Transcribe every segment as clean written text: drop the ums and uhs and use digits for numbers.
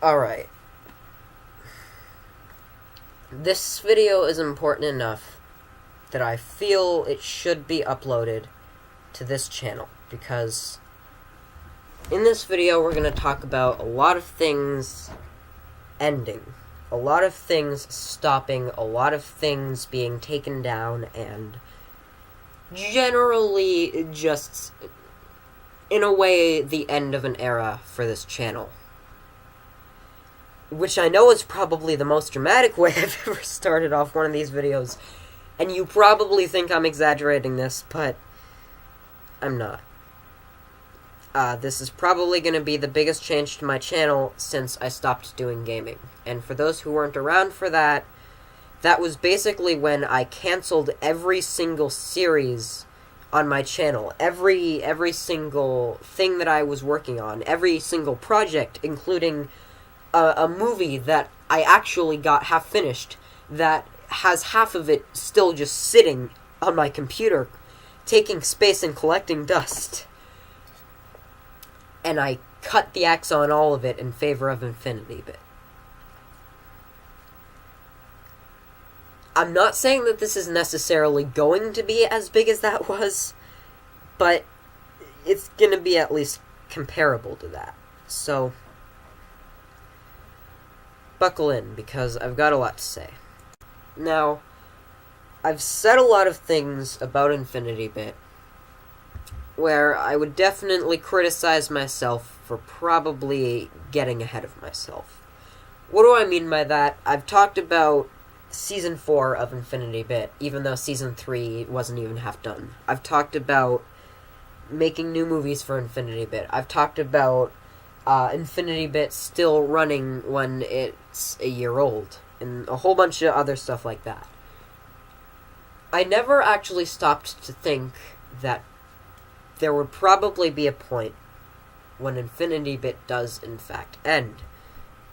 Alright. This video is important enough that I feel it should be uploaded to this channel, because in this video we're going to talk about a lot of things ending, a lot of things stopping, a lot of things being taken down, and generally just, in a way, the end of an era for this channel. Which I know is probably the most dramatic way I've ever started off one of these videos, and you probably think I'm exaggerating this, but I'm not. This is probably going to be the biggest change to my channel since I stopped doing gaming. And for those who weren't around for that, that was basically when I canceled every single series on my channel. Every single thing that I was working on, every single project, including a movie that I actually got half finished, that has half of it still just sitting on my computer, taking space and collecting dust. And I cut the axe on all of it in favor of Infinity Bit. I'm not saying that this is necessarily going to be as big as that was, but it's going to be at least comparable to that. So buckle in, because I've got a lot to say. Now, I've said a lot of things about Infinity Bit where I would definitely criticize myself for probably getting ahead of myself. What do I mean by that? I've talked about Season 4 of Infinity Bit, even though Season 3 wasn't even half done. I've talked about making new movies for Infinity Bit. I've talked about Infinity Bit still running when it's a year old, and a whole bunch of other stuff like that. I never actually stopped to think that there would probably be a point when Infinity Bit does in fact end,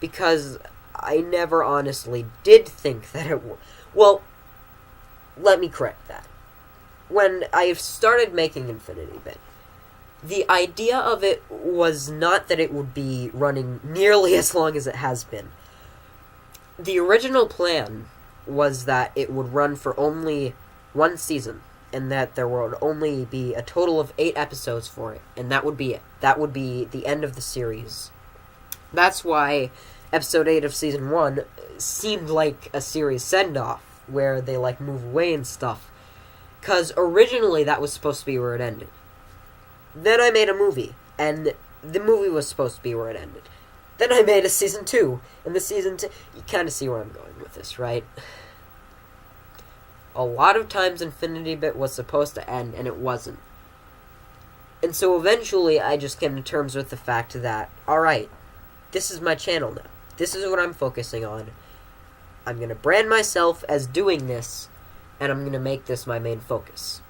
because I never honestly did think that it would. Well, let me correct that. When I started making Infinity Bit, the idea of it was not that it would be running nearly as long as it has been. The original plan was that it would run for only one season, and that there would only be a total of 8 episodes for it, and that would be it. That would be the end of the series. That's why Episode 8 of Season 1 seemed like a series send-off, where they, move away and stuff. Because originally that was supposed to be where it ended. Then I made a movie, and the movie was supposed to be where it ended. Then I made a Season 2, and the Season 2... You kind of see where I'm going with this, right? A lot of times Infinity Bit was supposed to end, and it wasn't. And so eventually I just came to terms with the fact that, alright, this is my channel now. This is what I'm focusing on. I'm going to brand myself as doing this, and I'm going to make this my main focus.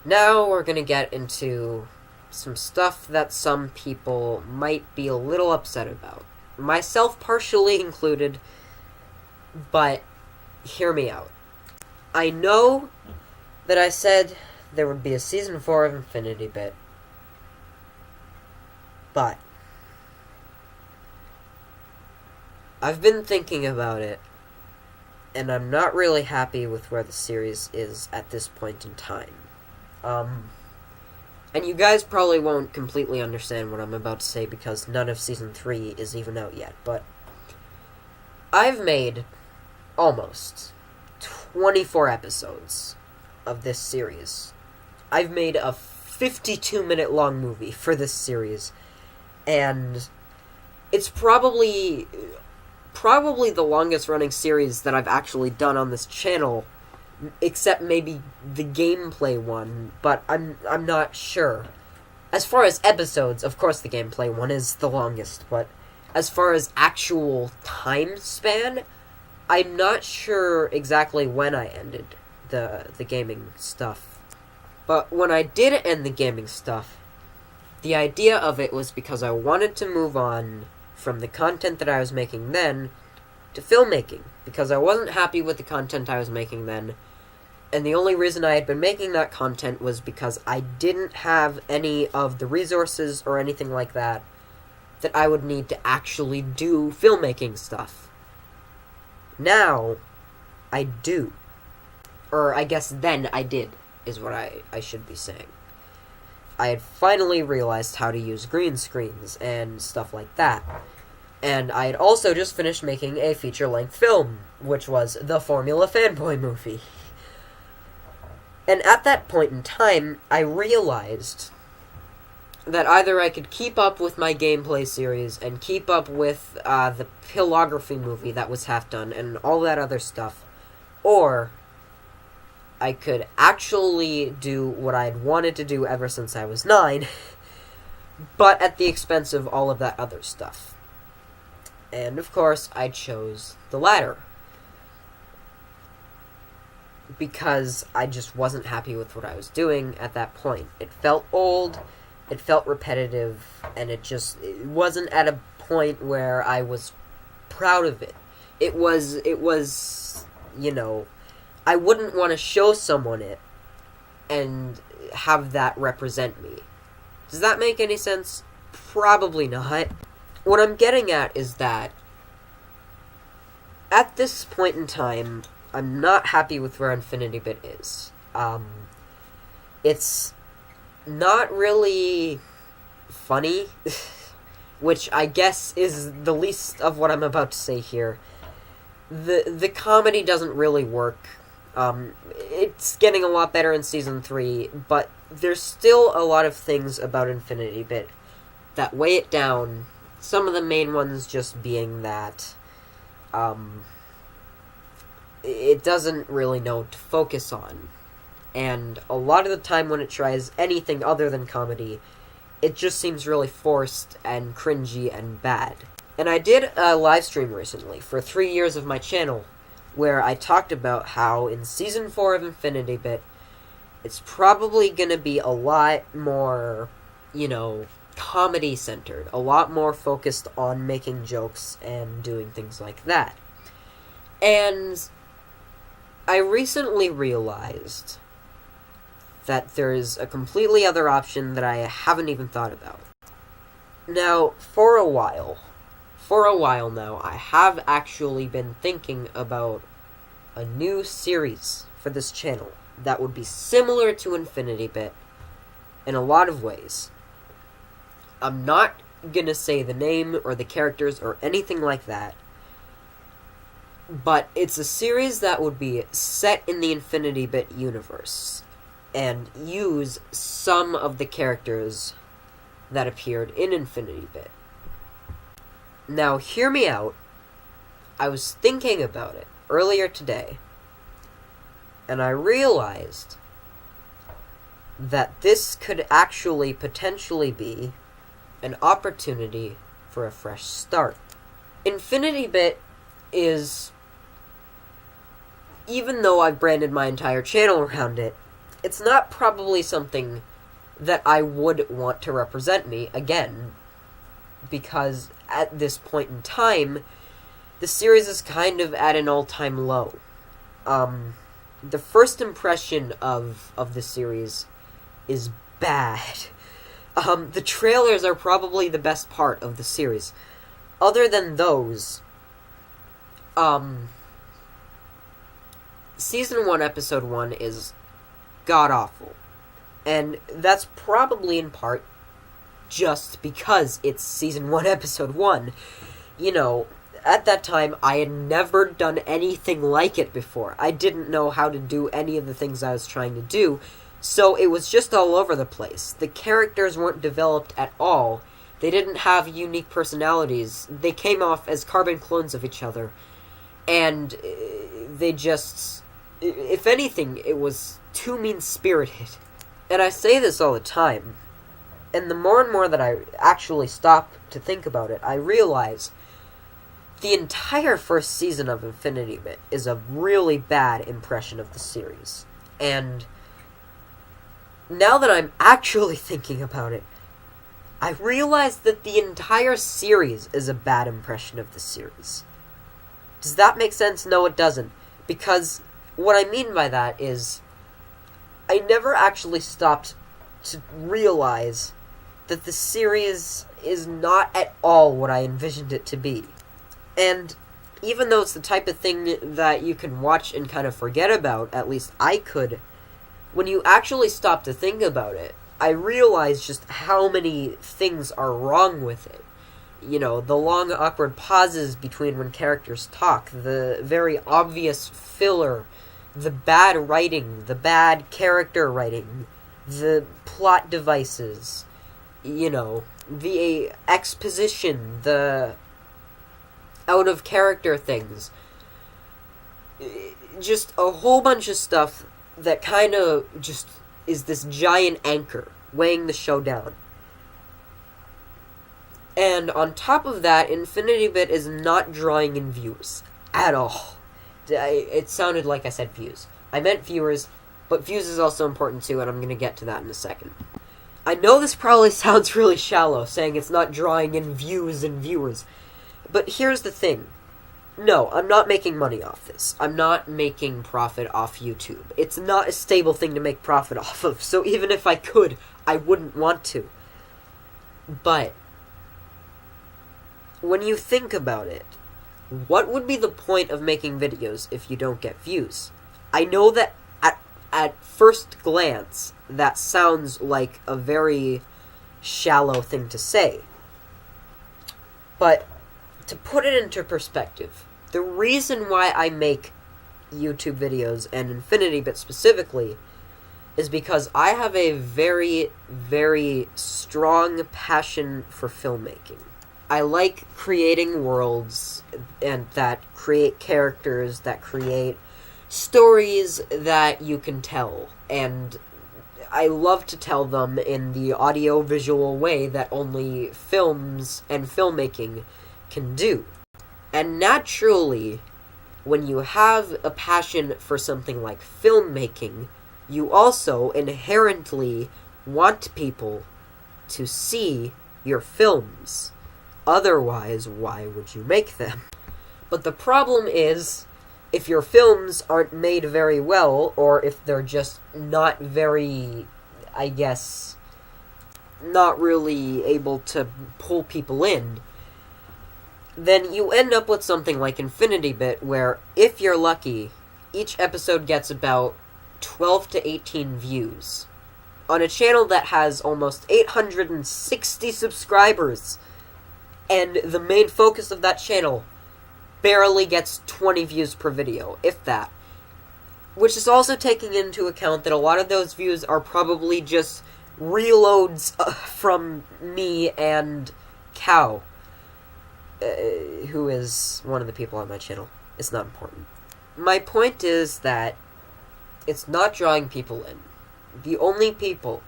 Now we're going to get into some stuff that some people might be a little upset about. Myself partially included, but hear me out. I know that I said there would be a Season 4 of Infinity Bit, but I've been thinking about it, and I'm not really happy with where the series is at this point in time. And you guys probably won't completely understand what I'm about to say, because none of Season 3 is even out yet, but I've made almost 24 episodes of this series. I've made a 52-minute long movie for this series, and it's probably the longest running series that I've actually done on this channel, except maybe the gameplay one, but I'm not sure. As far as episodes, of course the gameplay one is the longest, but as far as actual time span, I'm not sure exactly when I ended the gaming stuff. But when I did end the gaming stuff, the idea of it was because I wanted to move on from the content that I was making then to filmmaking, because I wasn't happy with the content I was making then, And the only reason I had been making that content was because I didn't have any of the resources or anything like that I would need to actually do filmmaking stuff. Now, I do. Or I guess then I did, is what I should be saying. I had finally realized how to use green screens and stuff like that. And I had also just finished making a feature-length film, which was the Formula Fanboy movie. And at that point in time, I realized that either I could keep up with my gameplay series and keep up with the Pillography movie that was half done and all that other stuff, or I could actually do what I had wanted to do ever since I was 9, but at the expense of all of that other stuff. And of course, I chose the latter. Because I just wasn't happy with what I was doing at that point. It felt old, it felt repetitive, and it wasn't at a point where I was proud of it. It was, I wouldn't want to show someone it and have that represent me. Does that make any sense? Probably not. What I'm getting at is that at this point in time, I'm not happy with where Infinity Bit is. It's not really funny, which I guess is the least of what I'm about to say here. The comedy doesn't really work. It's getting a lot better in Season 3, but there's still a lot of things about Infinity Bit that weigh it down. Some of the main ones just being that, it doesn't really know what to focus on. And a lot of the time when it tries anything other than comedy, it just seems really forced and cringy and bad. And I did a live stream recently for 3 years of my channel, where I talked about how in Season 4 of Infinity Bit, it's probably gonna be a lot more, comedy-centered. A lot more focused on making jokes and doing things like that. And I recently realized that there is a completely other option that I haven't even thought about. Now, for a while now, I have actually been thinking about a new series for this channel that would be similar to Infinity Bit in a lot of ways. I'm not gonna say the name or the characters or anything like that, but it's a series that would be set in the Infinity Bit universe and use some of the characters that appeared in Infinity Bit. Now, hear me out. I was thinking about it earlier today, and I realized that this could actually potentially be an opportunity for a fresh start. Infinity Bit is, even though I've branded my entire channel around it, it's not probably something that I would want to represent me again, because at this point in time, the series is kind of at an all-time low. The first impression of the series is bad. The trailers are probably the best part of the series. Other than those, Season 1, Episode 1 is god-awful. And that's probably in part just because it's Season 1, Episode 1. At that time, I had never done anything like it before. I didn't know how to do any of the things I was trying to do, so it was just all over the place. The characters weren't developed at all. They didn't have unique personalities. They came off as carbon clones of each other. And they just, if anything, it was too mean-spirited. And I say this all the time, and the more and more that I actually stop to think about it, I realize the entire first season of Infinity Bit is a really bad impression of the series. And now that I'm actually thinking about it, I realize that the entire series is a bad impression of the series. Does that make sense? No, it doesn't. Because What I mean by that is, I never actually stopped to realize that the series is not at all what I envisioned it to be. And even though it's the type of thing that you can watch and kind of forget about, at least I could, when you actually stop to think about it, I realized just how many things are wrong with it. You know, the long, awkward pauses between when characters talk, the very obvious filler, the bad writing, the bad character writing, the plot devices, you know, the exposition, the out-of-character things. Just a whole bunch of stuff that kind of just is this giant anchor weighing the show down. And on top of that, Infinity Bit is not drawing in views at all. It sounded like I said views. I meant viewers, but views is also important too, and I'm going to get to that in a second. I know this probably sounds really shallow, saying it's not drawing in views and viewers, but here's the thing. No, I'm not making money off this. I'm not making profit off YouTube. It's not a stable thing to make profit off of, so even if I could, I wouldn't want to. But when you think about it, what would be the point of making videos if you don't get views? I know that at first glance, that sounds like a very shallow thing to say. But to put it into perspective, the reason why I make YouTube videos, and Infinity Bit specifically, is because I have a very, very strong passion for filmmaking. I like creating worlds and that create characters, that create stories that you can tell, and I love to tell them in the audio-visual way that only films and filmmaking can do. And naturally, when you have a passion for something like filmmaking, you also inherently want people to see your films. Otherwise, why would you make them? But the problem is, if your films aren't made very well, or if they're just not very, I guess, not really able to pull people in, then you end up with something like Infinity Bit, where, if you're lucky, each episode gets about 12 to 18 views. On a channel that has almost 860 subscribers, and the main focus of that channel barely gets 20 views per video, if that. Which is also taking into account that a lot of those views are probably just reloads from me and Cow, who is one of the people on my channel. It's not important. My point is that it's not drawing people in. The only people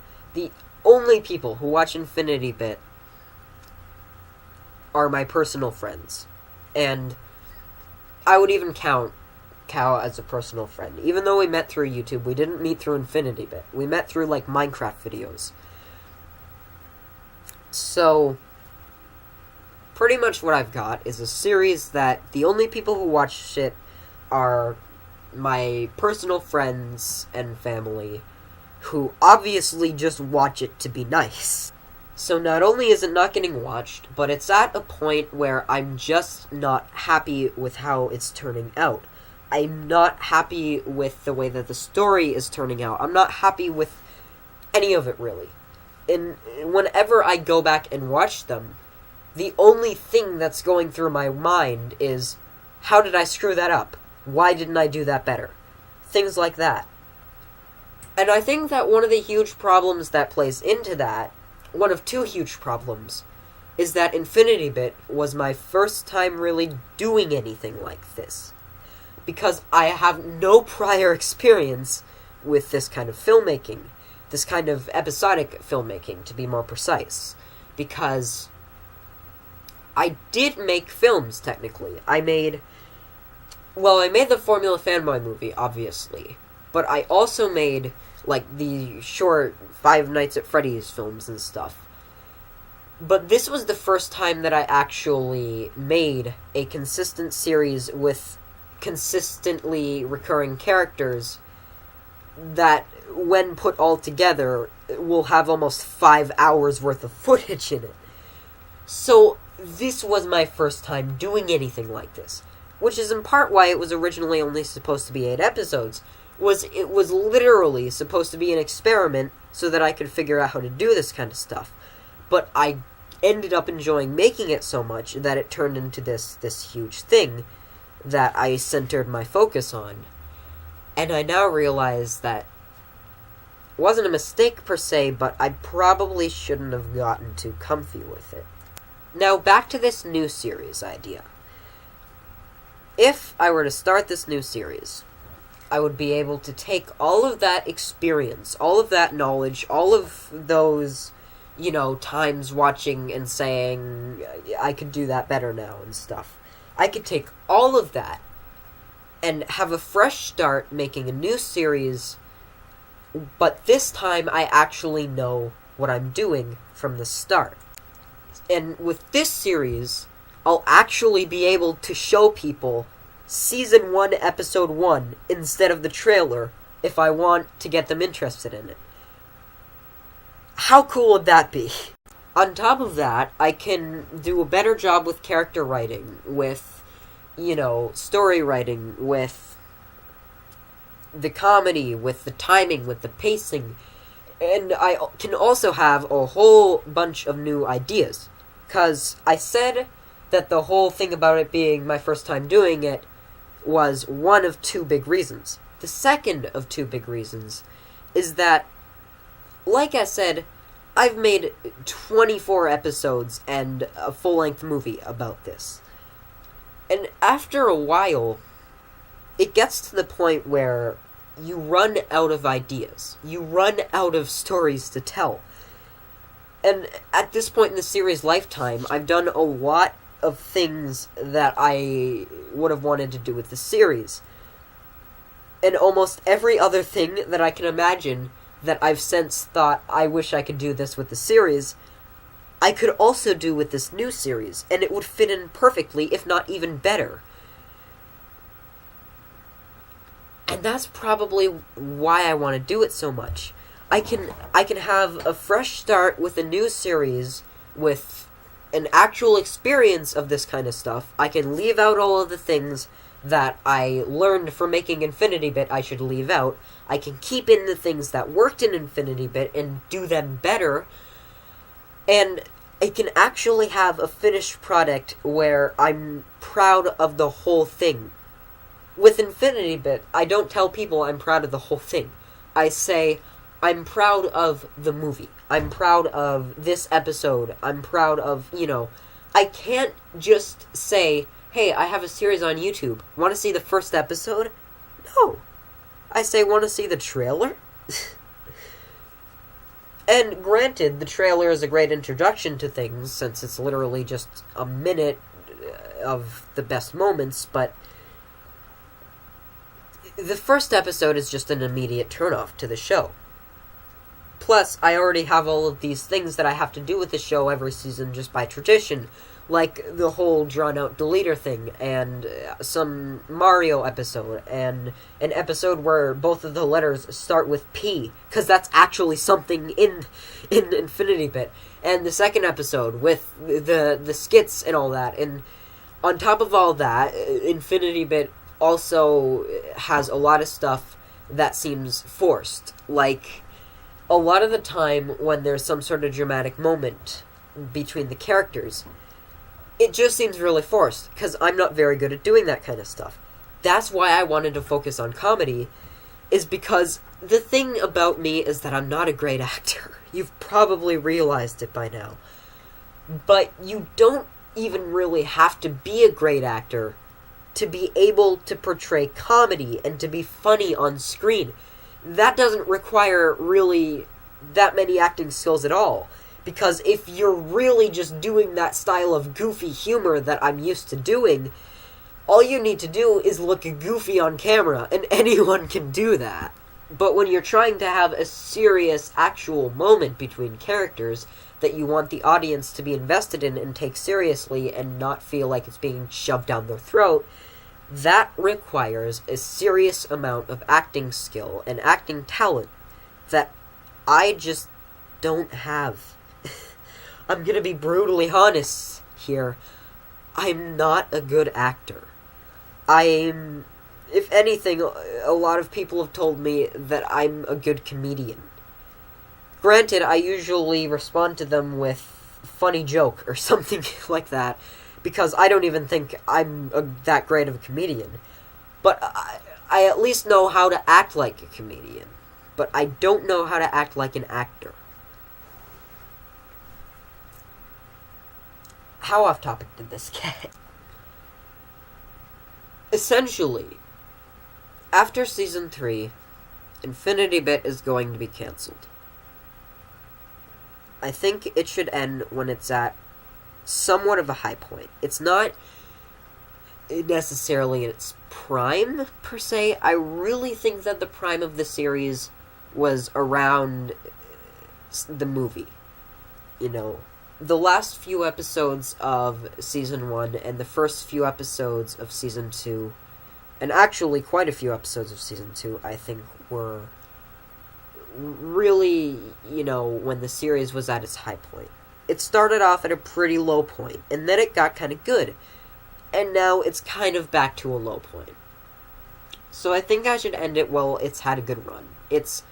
who watch Infinity Bit are my personal friends. And I would even count Cow as a personal friend. Even though we met through YouTube, we didn't meet through Infinity Bit. We met through, like, Minecraft videos. So, pretty much what I've got is a series that the only people who watch it are my personal friends and family, who obviously just watch it to be nice. So not only is it not getting watched, but it's at a point where I'm just not happy with how it's turning out. I'm not happy with the way that the story is turning out. I'm not happy with any of it, really. And whenever I go back and watch them, the only thing that's going through my mind is, how did I screw that up? Why didn't I do that better? Things like that. And I think that one of the huge problems that plays into that, one of two huge problems, is that Infinity Bit was my first time really doing anything like this. Because I have no prior experience with this kind of filmmaking. This kind of episodic filmmaking, to be more precise. Because I did make films, technically. I made the Formula Fanboy movie, obviously. But I also made, like, the short Five Nights at Freddy's films and stuff. But this was the first time that I actually made a consistent series with consistently recurring characters that, when put all together, will have almost 5 hours worth of footage in it. So, this was my first time doing anything like this, which is in part why it was originally only supposed to be 8 episodes. It was literally supposed to be an experiment so that I could figure out how to do this kind of stuff. But I ended up enjoying making it so much that it turned into this huge thing that I centered my focus on. And I now realize that it wasn't a mistake per se, but I probably shouldn't have gotten too comfy with it. Now, back to this new series idea. If I were to start this new series, I would be able to take all of that experience, all of that knowledge, all of those, times watching and saying, I could do that better now and stuff. I could take all of that and have a fresh start making a new series, but this time I actually know what I'm doing from the start. And with this series, I'll actually be able to show people Season 1, Episode 1, instead of the trailer, if I want to get them interested in it. How cool would that be? On top of that, I can do a better job with character writing, with, story writing, with the comedy, with the timing, with the pacing, and I can also have a whole bunch of new ideas. Because I said that the whole thing about it being my first time doing it was one of 2 big reasons. The second of 2 big reasons is that, like I said, I've made 24 episodes and a full-length movie about this. And after a while, it gets to the point where you run out of ideas. You run out of stories to tell. And at this point in the series' lifetime, I've done a lot of things that I would have wanted to do with the series. And almost every other thing that I can imagine that I've since thought, I wish I could do this with the series, I could also do with this new series, and it would fit in perfectly, if not even better. And that's probably why I want to do it so much. I can have a fresh start with a new series, with an actual experience of this kind of stuff. I can leave out all of the things that I learned from making Infinity Bit I should leave out. I can keep in the things that worked in Infinity Bit and do them better. And I can actually have a finished product where I'm proud of the whole thing. With Infinity Bit, I don't tell people I'm proud of the whole thing. I say, I'm proud of the movie. I'm proud of this episode. I'm proud of, I can't just say, hey, I have a series on YouTube. Want to see the first episode? No. I say, want to see the trailer? And granted, the trailer is a great introduction to things, since it's literally just a minute of the best moments, but the first episode is just an immediate turnoff to the show. Plus, I already have all of these things that I have to do with the show every season just by tradition, like the whole drawn-out deleter thing, and some Mario episode, and an episode where both of the letters start with P, because that's actually something in Infinity Bit, and the second episode with the skits and all that, and on top of all that, Infinity Bit also has a lot of stuff that seems forced, like a lot of the time when there's some sort of dramatic moment between the characters, it just seems really forced, because I'm not very good at doing that kind of stuff. That's why I wanted to focus on comedy, is because the thing about me is that I'm not a great actor. You've probably realized it by now. But you don't even really have to be a great actor to be able to portray comedy and to be funny on screen. That doesn't require really that many acting skills at all. Because if you're really just doing that style of goofy humor that I'm used to doing, all you need to do is look goofy on camera, and anyone can do that. But when you're trying to have a serious, actual moment between characters that you want the audience to be invested in and take seriously and not feel like it's being shoved down their throat, that requires a serious amount of acting skill and acting talent that I just don't have. I'm gonna be brutally honest here. I'm not a good actor. If anything, a lot of people have told me that I'm a good comedian. Granted, I usually respond to them with funny joke or something like that, because I don't even think I'm that great of a comedian. But I at least know how to act like a comedian. But I don't know how to act like an actor. How off topic did this get? Essentially, after Season 3, Infinity Bit is going to be cancelled. I think it should end when it's at somewhat of a high point. It's not necessarily in its prime, per se. I really think that the prime of the series was around the movie. You know, the last few episodes of Season 1 and the first few episodes of Season 2, and actually quite a few episodes of Season 2, I think were really, when the series was at its high point. It started off at a pretty low point, and then it got kind of good. And now it's kind of back to a low point. So I think I should end it while it's had a good run. It's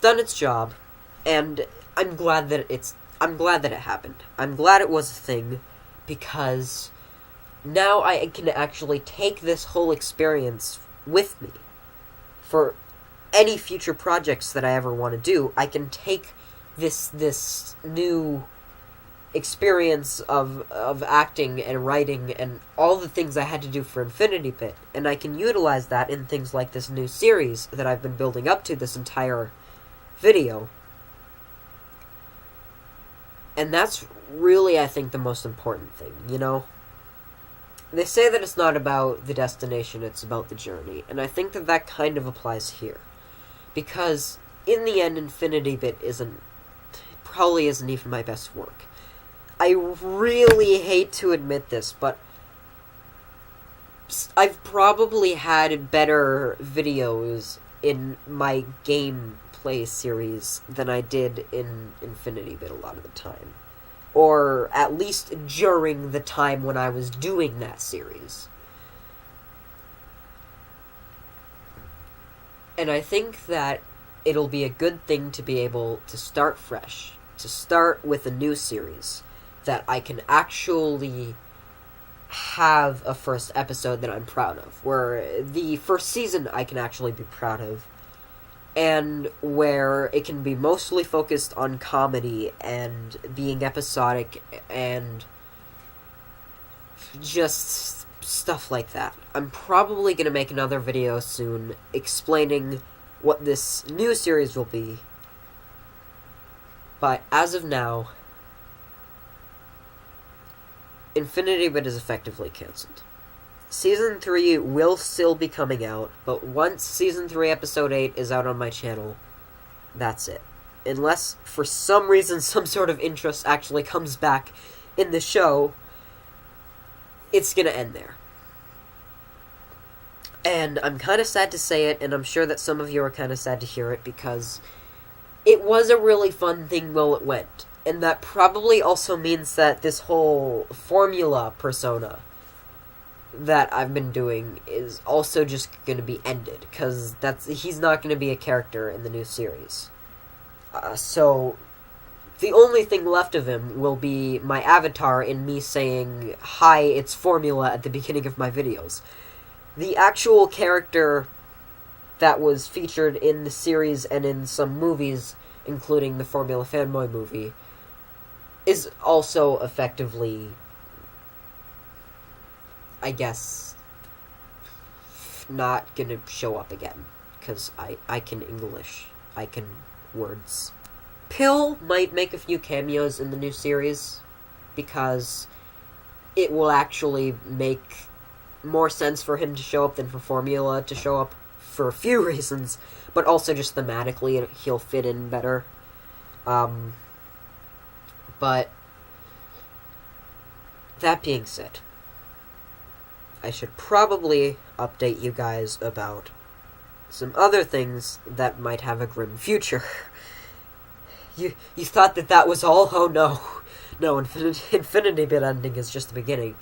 done its job, and I'm glad that it happened. I'm glad it was a thing, because now I can actually take this whole experience with me. For any future projects that I ever want to do, I can take this new experience of acting and writing and all the things I had to do for Infinity Bit, and I can utilize that in things like this new series that I've been building up to this entire video. And that's really, I think, the most important thing, They say that it's not about the destination, it's about the journey, and I think that kind of applies here. Because, in the end, Infinity Bit probably isn't even my best work. I really hate to admit this, but I've probably had better videos in my gameplay series than I did in Infinity Bit a lot of the time. Or at least during the time when I was doing that series. And I think that it'll be a good thing to be able to start fresh. To start with a new series. That I can actually have a first episode that I'm proud of. Where the first season I can actually be proud of. And where it can be mostly focused on comedy and being episodic and just stuff like that. I'm probably going to make another video soon explaining what this new series will be. But as of now, Infinity Bit is effectively cancelled. Season 3 will still be coming out, but once Season 3 Episode 8 is out on my channel, that's it. Unless, for some reason, some sort of interest actually comes back in the show, it's gonna end there. And I'm kind of sad to say it, and I'm sure that some of you are kind of sad to hear it, because it was a really fun thing while it went. And that probably also means that this whole formula persona that I've been doing is also just going to be ended, because he's not going to be a character in the new series. So the only thing left of him will be my avatar and me saying, "Hi, it's Formula," at the beginning of my videos. The actual character that was featured in the series and in some movies, including the Formula Fanboy movie, is also effectively, I guess, not gonna show up again, because I can English. I can words. Pill might make a few cameos in the new series, because it will actually make more sense for him to show up than for Formula to show up, for a few reasons, but also just thematically he'll fit in better. But that being said, I should probably update you guys about some other things that might have a grim future. You thought that was all? Oh no. No, Infinity Bit ending is just the beginning.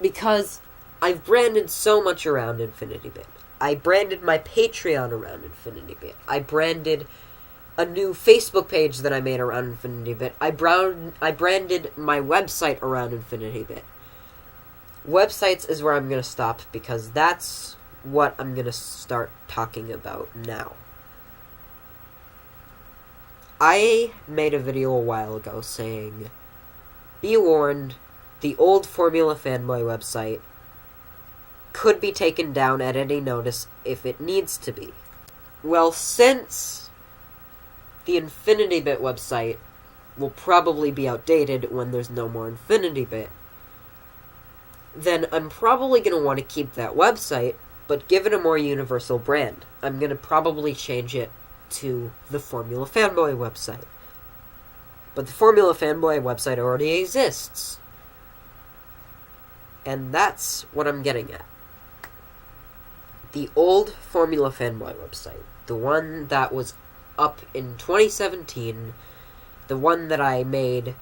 Because I've branded so much around Infinity Bit. I branded my Patreon around Infinity Bit. I branded a new Facebook page that I made around Infinity Bit. I branded my website around Infinity Bit. Websites is where I'm going to stop because that's what I'm going to start talking about now. I made a video a while ago saying, be warned, the old Formula Fanboy website could be taken down at any notice if it needs to be. Well, since the Infinity Bit website will probably be outdated when there's no more Infinity Bit, then I'm probably going to want to keep that website, but give it a more universal brand. I'm going to probably change it to the Formula Fanboy website. But the Formula Fanboy website already exists. And that's what I'm getting at. The old Formula Fanboy website, the one that was up in 2017, the one that I made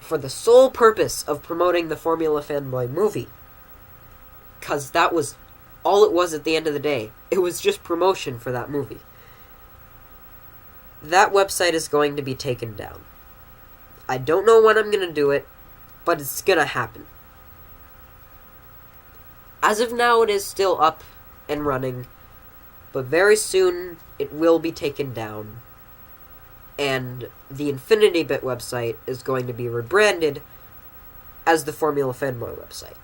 for the sole purpose of promoting the Formula Fanboy movie. 'Cause that was all it was at the end of the day. It was just promotion for that movie. That website is going to be taken down. I don't know when I'm going to do it, but it's going to happen. As of now, it is still up and running, but very soon it will be taken down. And the Infinity Bit website is going to be rebranded as the Formula Fanboy website.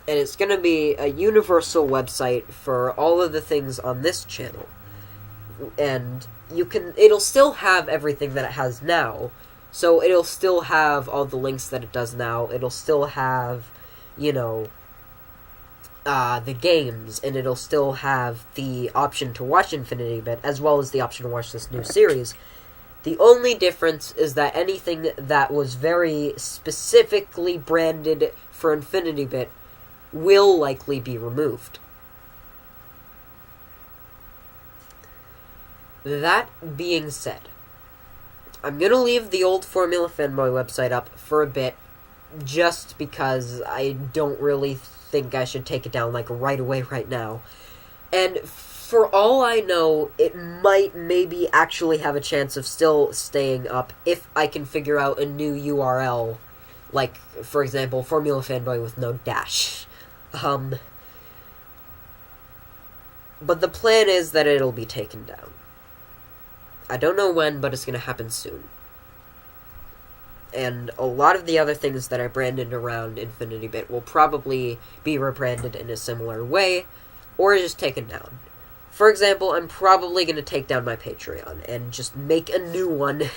And it's going to be a universal website for all of the things on this channel. And it'll still have everything that it has now. So it'll still have all the links that it does now. It'll still have, the games, and it'll still have the option to watch Infinity Bit, as well as the option to watch this new series. The only difference is that anything that was very specifically branded for Infinity Bit will likely be removed. That being said, I'm going to leave the old Formula Fanboy website up for a bit, just because I don't really think I should take it down, right away right now. And for all I know, it might maybe actually have a chance of still staying up if I can figure out a new URL, for example, Formula Fanboy with no dash. But the plan is that it'll be taken down. I don't know when, but it's going to happen soon. And a lot of the other things that I branded around Infinity Bit will probably be rebranded in a similar way, or just taken down. For example, I'm probably going to take down my Patreon and just make a new one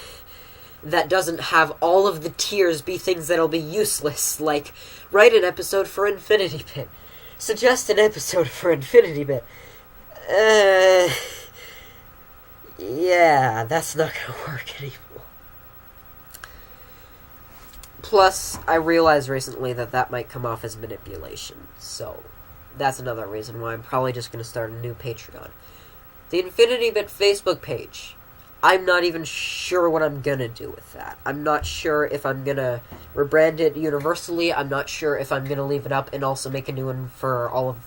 that doesn't have all of the tiers be things that'll be useless, like, write an episode for Infinity Bit. Suggest an episode for Infinity Bit. Yeah, that's not gonna work anymore. Plus, I realized recently that might come off as manipulation, so that's another reason why I'm probably just gonna start a new Patreon. The Infinity Bit Facebook page, I'm not even sure what I'm gonna do with that. I'm not sure if I'm gonna rebrand it universally. I'm not sure if I'm gonna leave it up and also make a new one for all of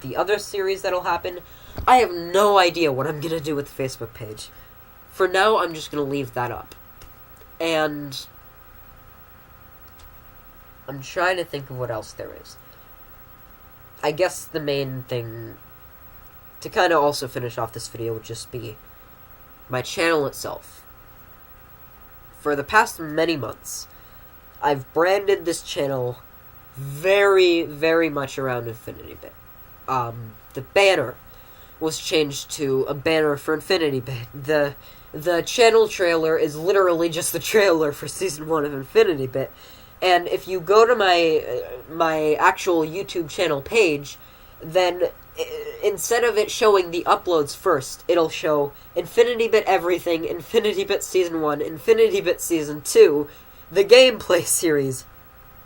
the other series that'll happen. I have no idea what I'm gonna do with the Facebook page. For now, I'm just gonna leave that up. And I'm trying to think of what else there is. I guess the main thing to kind of also finish off this video would just be my channel itself. For the past many months, I've branded this channel very, very much around Infinity Bit. The banner was changed to a banner for Infinity Bit. The channel trailer is literally just the trailer for Season 1 of Infinity Bit. And if you go to my actual YouTube channel page, then instead of it showing the uploads first, it'll show Infinity Bit Everything, Infinity Bit Season 1, Infinity Bit Season 2, the gameplay series,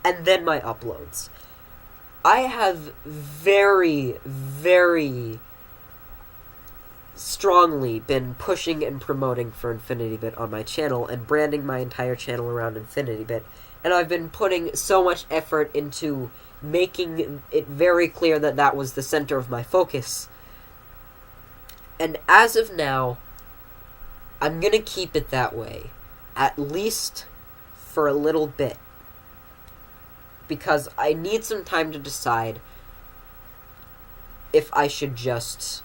and then my uploads. I have very, very strongly been pushing and promoting for InfinityBit on my channel and branding my entire channel around InfinityBit, and I've been putting so much effort into making it very clear that that was the center of my focus. And as of now, I'm gonna keep it that way, at least for a little bit, because I need some time to decide if I should just,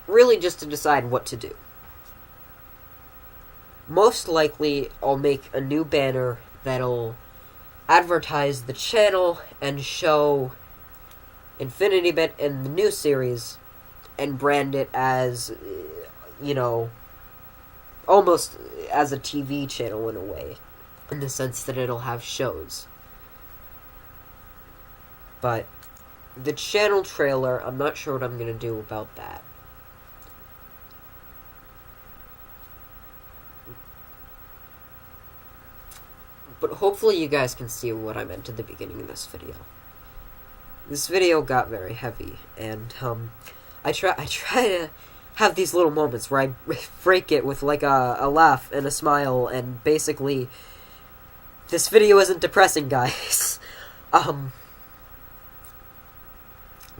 really just to decide what to do. Most likely, I'll make a new banner that'll advertise the channel and show InfinityBit in the new series and brand it as, almost as a TV channel in a way, in the sense that it'll have shows. But the channel trailer, I'm not sure what I'm going to do about that. But hopefully you guys can see what I meant at the beginning of this video. This video got very heavy, and I try to have these little moments where I break it with like a laugh and a smile, and basically, this video isn't depressing, guys.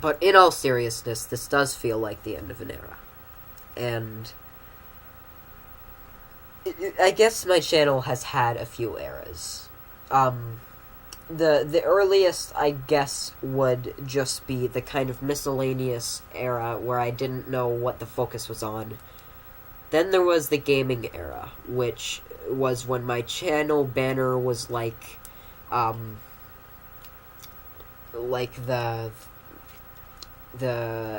But in all seriousness, this does feel like the end of an era, and I guess my channel has had a few eras. The earliest, I guess, would just be the kind of miscellaneous era where I didn't know what the focus was on. Then there was the gaming era, which was when my channel banner was like the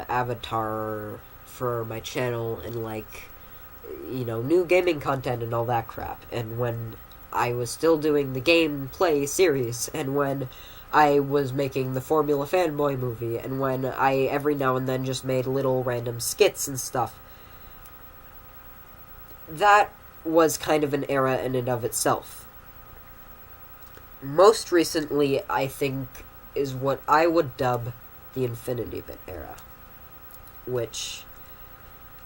avatar for my channel, and like, new gaming content and all that crap. And when I was still doing the gameplay series, and when I was making the Formula Fanboy movie, and when I every now and then just made little random skits and stuff. That was kind of an era in and of itself. Most recently, I think, is what I would dub the InfinityBit era, which,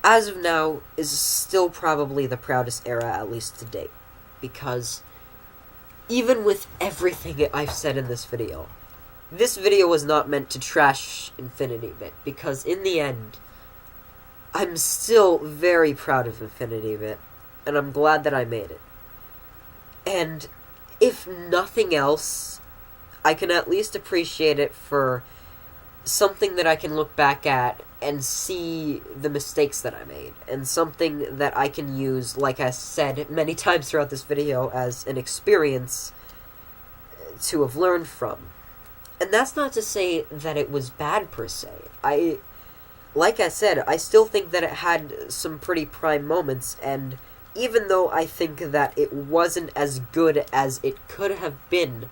as of now, is still probably the proudest era, at least to date. Because even with everything I've said in this video was not meant to trash InfinityBit, because in the end, I'm still very proud of InfinityBit, and I'm glad that I made it. And if nothing else, I can at least appreciate it for something that I can look back at and see the mistakes that I made, and something that I can use, like I said many times throughout this video, as an experience to have learned from. And that's not to say that it was bad per se. Like I said, I still think that it had some pretty prime moments, and even though I think that it wasn't as good as it could have been,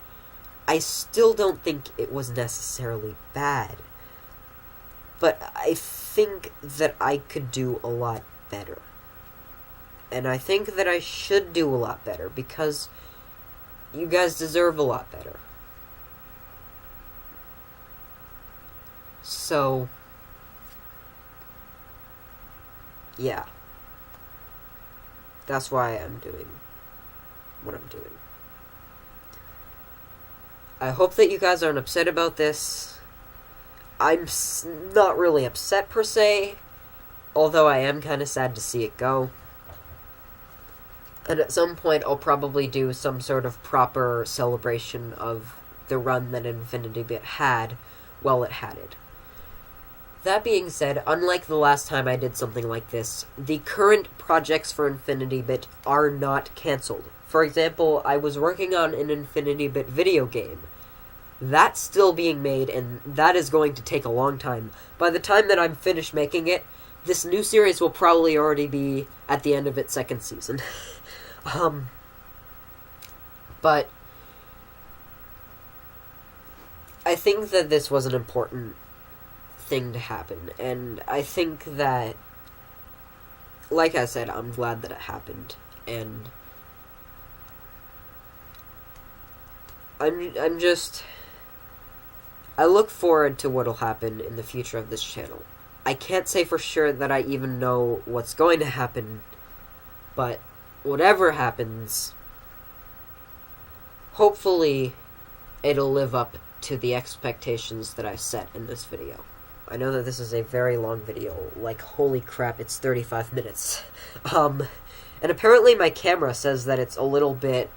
I still don't think it was necessarily bad. But I think that I could do a lot better. And I think that I should do a lot better, because you guys deserve a lot better. So, yeah. That's why I'm doing what I'm doing. I hope that you guys aren't upset about this. I'm not really upset per se, although I am kind of sad to see it go. And at some point I'll probably do some sort of proper celebration of the run that InfinityBit had while it had it. That being said, unlike the last time I did something like this, the current projects for InfinityBit are not cancelled. For example, I was working on an InfinityBit video game. That's still being made, and that is going to take a long time. By the time that I'm finished making it, this new series will probably already be at the end of its second season. But I think that this was an important thing to happen, and I think that, like I said, I'm glad that it happened, and I'm just... I look forward to what'll happen in the future of this channel. I can't say for sure that I even know what's going to happen, but whatever happens, hopefully it'll live up to the expectations that I set in this video. I know that this is a very long video, like holy crap, it's 35 minutes. And apparently my camera says that it's a little bit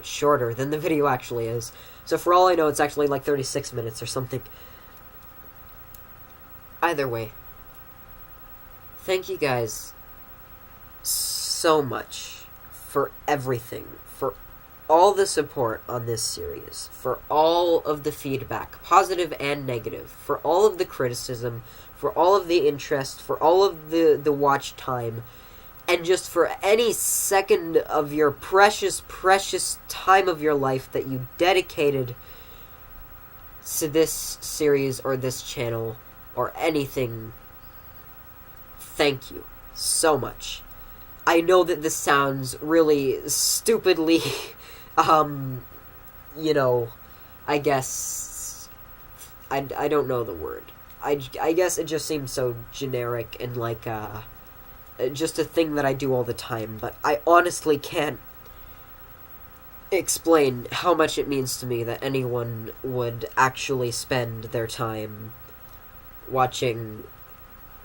shorter than the video actually is. So for all I know, it's actually like 36 minutes or something. Either way, thank you guys so much for everything, for all the support on this series, for all of the feedback, positive and negative, for all of the criticism, for all of the interest, for all of the watch time, and just for any second of your precious, precious time of your life that you dedicated to this series or this channel or anything. Thank you so much. I know that this sounds really stupidly, you know, I guess, I don't know the word. I guess it just seems so generic and like, just a thing that I do all the time, but I honestly can't explain how much it means to me that anyone would actually spend their time watching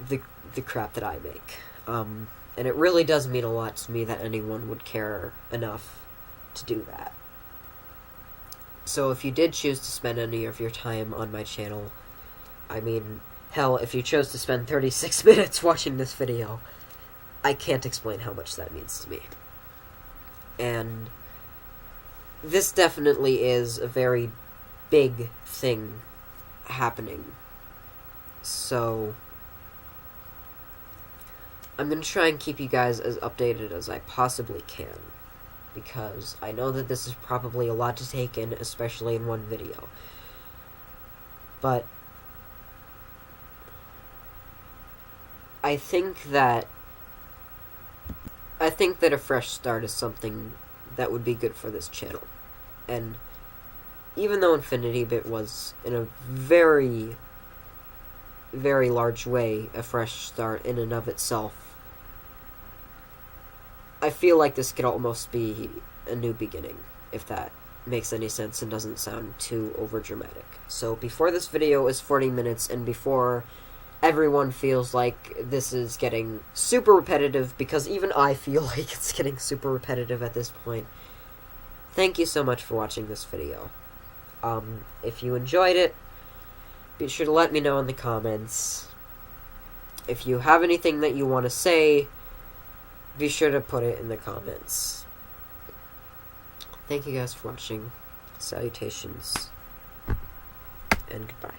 the crap that I make. And it really does mean a lot to me that anyone would care enough to do that. So if you did choose to spend any of your time on my channel, I mean, hell, if you chose to spend 36 minutes watching this video, I can't explain how much that means to me. And this definitely is a very big thing happening. So I'm going to try and keep you guys as updated as I possibly can, because I know that this is probably a lot to take in, especially in one video. But I think that a fresh start is something that would be good for this channel. And even though Infinity Bit was, in a very, very large way, a fresh start in and of itself, I feel like this could almost be a new beginning, if that makes any sense and doesn't sound too overdramatic. So before this video is 40 minutes, and before everyone feels like this is getting super repetitive, because even I feel like it's getting super repetitive at this point, thank you so much for watching this video. If you enjoyed it, be sure to let me know in the comments. If you have anything that you want to say, be sure to put it in the comments. Thank you guys for watching. Salutations, and goodbye.